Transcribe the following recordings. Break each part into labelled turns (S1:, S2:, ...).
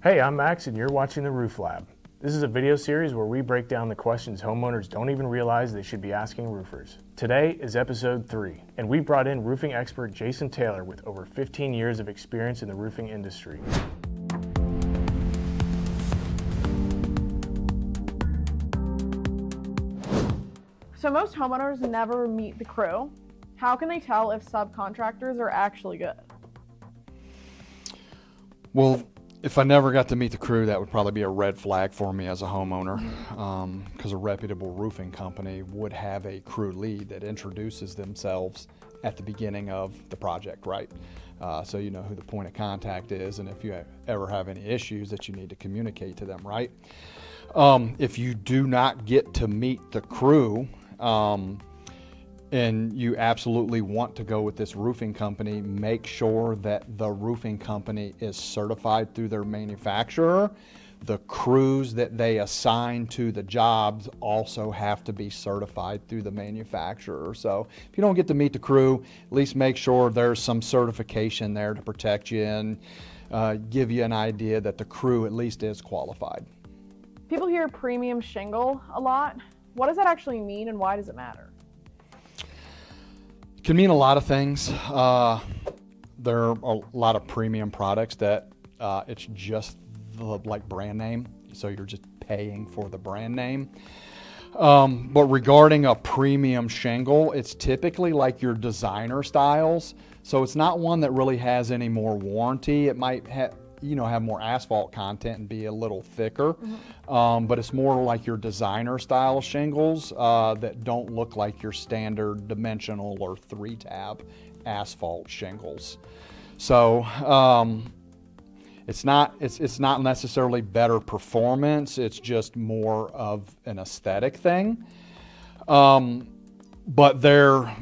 S1: Hey, I'm Max and you're watching The Roof Lab. This is a video series where we break down the questions homeowners don't even realize they should be asking roofers. Today is episode 3, and we brought in roofing expert Jason Taylor with over 15 years of experience in the roofing industry.
S2: So most homeowners never meet the crew. How can they tell if subcontractors are actually good?
S3: Well, if I never got to meet the crew, that would probably be a red flag for me as a homeowner, because a reputable roofing company would have a crew lead that introduces themselves at the beginning of the project, right? So you know who the point of contact is, and if you ever have any issues that you need to communicate to them, right? If you do not get to meet the crew, and you absolutely want to go with this roofing company, make sure that the roofing company is certified through their manufacturer. The crews that they assign to the jobs also have to be certified through the manufacturer. So if you don't get to meet the crew, at least make sure there's some certification there to protect you and give you an idea that the crew at least is qualified.
S2: People hear premium shingle a lot. What does that actually mean and why does it matter?
S3: It can mean a lot of things. There are a lot of premium products that it's just the brand name, so you're just paying for the brand name. But regarding a premium shingle, it's typically like your designer styles, so it's not one that really has any more warranty. It might have more asphalt content and be a little thicker, but it's more like your designer style shingles that don't look like your standard dimensional or 3-tab asphalt shingles. So it's not necessarily better performance, it's just more of an aesthetic thing. But they're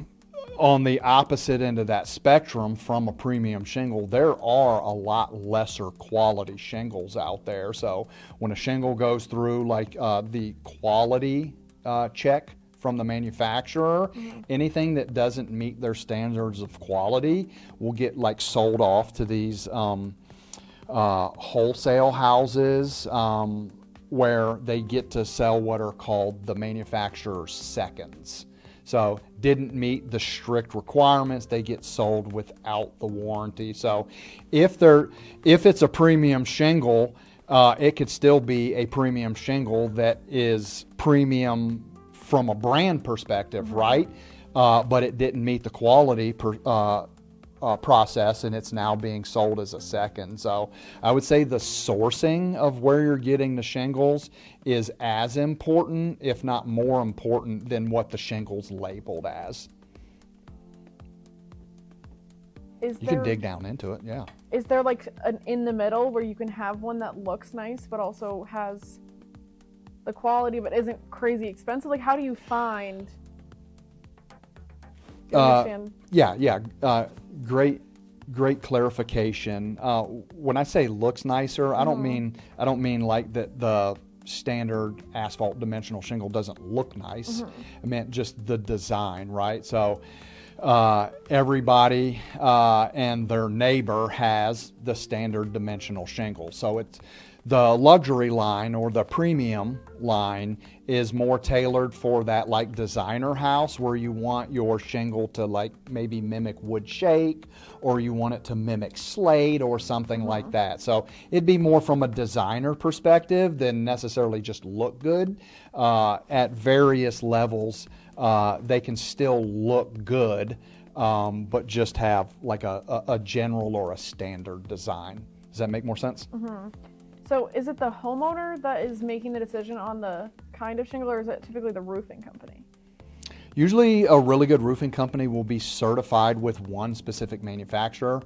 S3: on the opposite end of that spectrum from a premium shingle. There are a lot lesser quality shingles out there. So when a shingle goes through the quality check from the manufacturer, anything that doesn't meet their standards of quality will get sold off to these wholesale houses where they get to sell what are called the manufacturer's seconds. So didn't meet the strict requirements, they get sold without the warranty. So if it's a premium shingle, it could still be a premium shingle that is premium from a brand perspective, right? But it didn't meet the quality process, and it's now being sold as a second. So I would say the sourcing of where you're getting the shingles is as important, if not more important, than what the shingle's labeled as. You can dig down into it, yeah.
S2: Is there an in the middle where you can have one that looks nice but also has the quality but isn't crazy expensive? How do you find?
S3: Great clarification. When I say looks nicer, I don't mean like that the standard asphalt dimensional shingle doesn't look nice. I meant just the design, right? So everybody and their neighbor has the standard dimensional shingle. So it's the luxury line or the premium line is more tailored for that designer house where you want your shingle to maybe mimic wood shake, or you want it to mimic slate or something like that. So it'd be more from a designer perspective than necessarily just look good. At various levels, they can still look good, but just have a general or a standard design. Does that make more sense?
S2: So is it the homeowner that is making the decision on the kind of shingle, or is it typically the roofing company?
S3: Usually a really good roofing company will be certified with one specific manufacturer.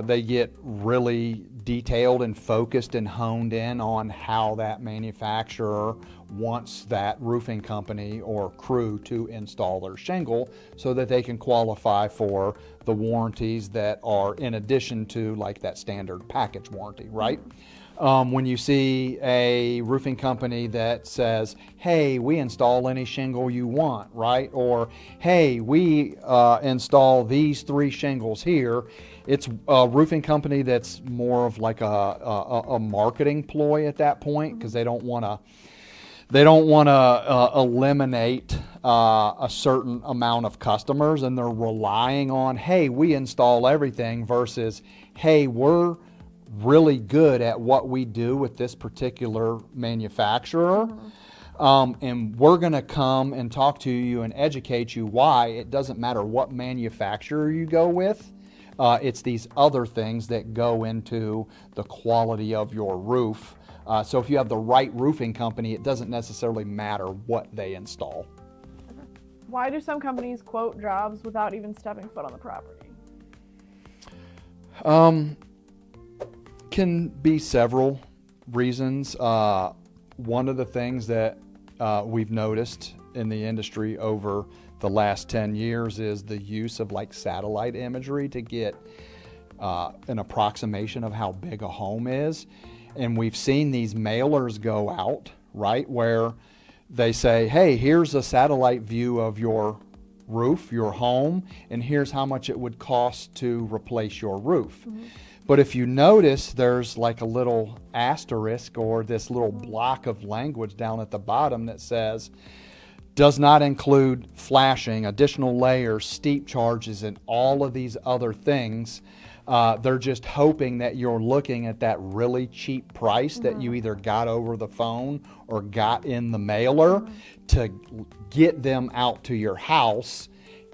S3: They get really detailed and focused and honed in on how that manufacturer wants that roofing company or crew to install their shingle so that they can qualify for the warranties that are in addition to that standard package warranty, right? When you see a roofing company that says, hey, we install any shingle you want, right? Or, hey, we install these 3 shingles here. It's a roofing company that's more of like a marketing ploy at that point, because they don't want to eliminate a certain amount of customers, and they're relying on, hey, we install everything, versus, hey, we're really good at what we do with this particular manufacturer. And we're going to come and talk to you and educate you why it doesn't matter what manufacturer you go with. It's these other things that go into the quality of your roof. So if you have the right roofing company, it doesn't necessarily matter what they install.
S2: Why do some companies quote jobs without even stepping foot on the property?
S3: Can be several reasons. One of the things that we've noticed in the industry over the last 10 years is the use of like satellite imagery to get an approximation of how big a home is. And we've seen these mailers go out, right, where they say, hey, here's a satellite view of your roof, your home, and here's how much it would cost to replace your roof. But if you notice, there's like a little asterisk or this little block of language down at the bottom that says, does not include flashing, additional layers, steep charges, and all of these other things. They're just hoping that you're looking at that really cheap price that you either got over the phone or got in the mailer to get them out to your house,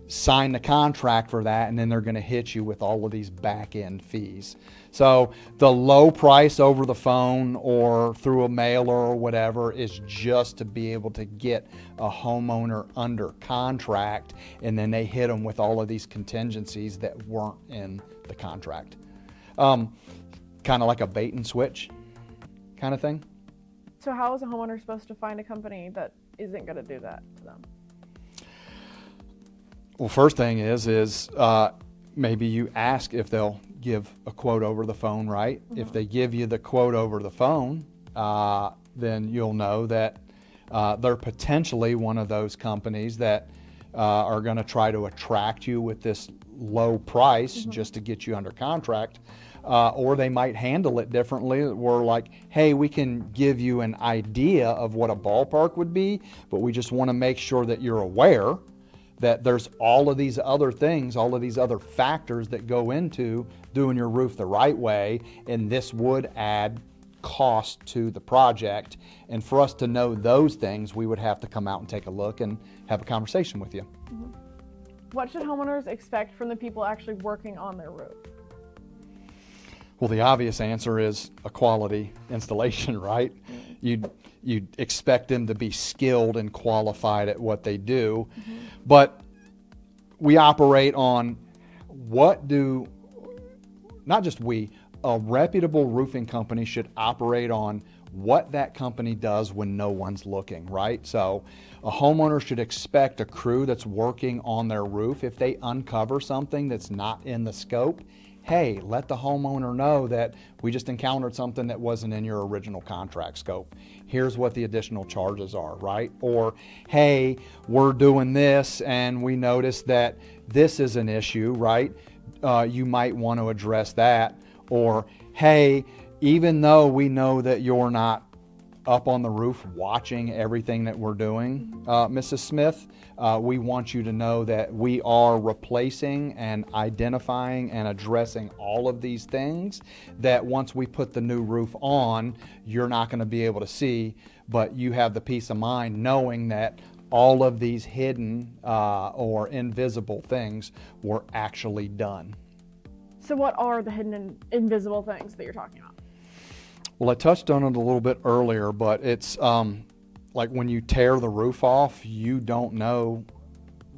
S3: sign the contract for that, and then they're going to hit you with all of these back-end fees. So the low price over the phone or through a mailer or whatever is just to be able to get a homeowner under contract, and then they hit them with all of these contingencies that weren't in the contract. Kind of like a bait and switch kind of thing.
S2: So how is a homeowner supposed to find a company that isn't going to do that to them?
S3: Well, first thing is maybe you ask if they'll give a quote over the phone, right? If they give you the quote over the phone, then you'll know that they're potentially one of those companies that are going to try to attract you with this low price just to get you under contract. Or they might handle it differently. We're like, hey, we can give you an idea of what a ballpark would be, but we just want to make sure that you're aware that there's all of these other things, all of these other factors that go into doing your roof the right way, and this would add cost to the project. And for us to know those things, we would have to come out and take a look and have a conversation with you.
S2: What should homeowners expect from the people actually working on their roof?
S3: Well, the obvious answer is a quality installation, right? You'd expect them to be skilled and qualified at what they do. But we operate on a reputable roofing company should operate on what that company does when no one's looking, right? So a homeowner should expect a crew that's working on their roof. If they uncover something that's not in the scope, hey, let the homeowner know that we just encountered something that wasn't in your original contract scope. Here's what the additional charges are, right? Or, hey, we're doing this and we noticed that this is an issue, right? You might want to address that. Or, hey, even though we know that you're not up on the roof watching everything that we're doing, Mrs. Smith, we want you to know that we are replacing and identifying and addressing all of these things that once we put the new roof on, you're not going to be able to see, but you have the peace of mind knowing that all of these hidden or invisible things were actually done.
S2: So what are the hidden and invisible things that you're talking about?
S3: Well, I touched on it a little bit earlier, but it's like when you tear the roof off, you don't know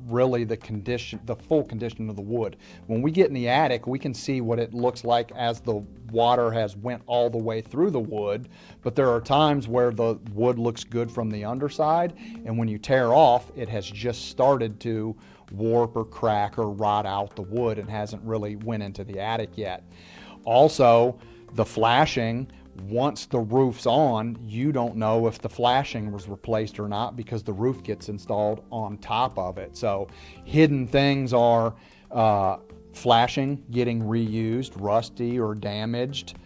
S3: really the full condition of the wood. When we get in the attic, we can see what it looks like as the water has went all the way through the wood, but there are times where the wood looks good from the underside, and when you tear off, it has just started to warp or crack or rot out the wood and hasn't really went into the attic yet. Also, the flashing, Once the roof's on, you don't know if the flashing was replaced or not because the roof gets installed on top of it. So hidden things are flashing getting reused, rusty or damaged,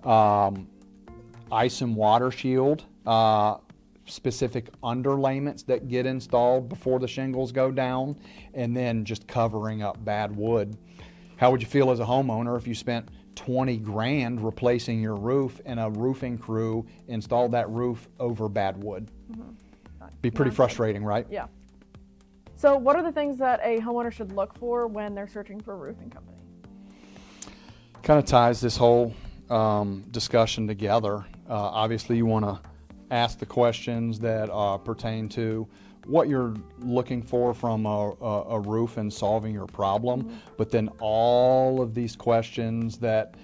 S3: ice and water shield, specific underlayments that get installed before the shingles go down, and then just covering up bad wood. How would you feel as a homeowner if you spent 20 grand replacing your roof and a roofing crew installed that roof over bad wood? Be pretty frustrating, right?
S2: Yeah. So what are the things that a homeowner should look for when they're searching for a roofing company?
S3: Kind of ties this whole discussion together. Obviously, you want to ask the questions that pertain to what you're looking for from a roof and solving your problem, but then all of these questions that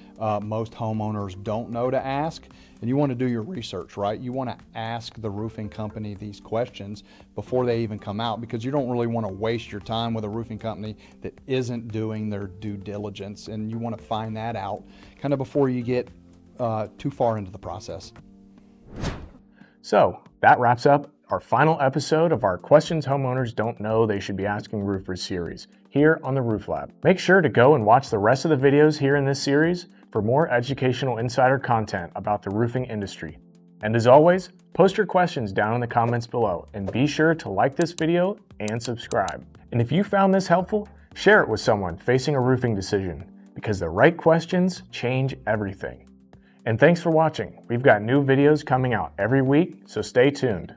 S3: most homeowners don't know to ask, and you want to do your research, right? You want to ask the roofing company these questions before they even come out, because you don't really want to waste your time with a roofing company that isn't doing their due diligence, and you want to find that out kind of before you get too far into the process.
S1: So that wraps up our final episode of our Questions Homeowners Don't Know They Should Be Asking Roofers series here on the Roof Lab. Make sure to go and watch the rest of the videos here in this series for more educational insider content about the roofing industry. And as always, post your questions down in the comments below, and be sure to like this video and subscribe. And if you found this helpful, share it with someone facing a roofing decision, because the right questions change everything. And thanks for watching. We've got new videos coming out every week, so stay tuned.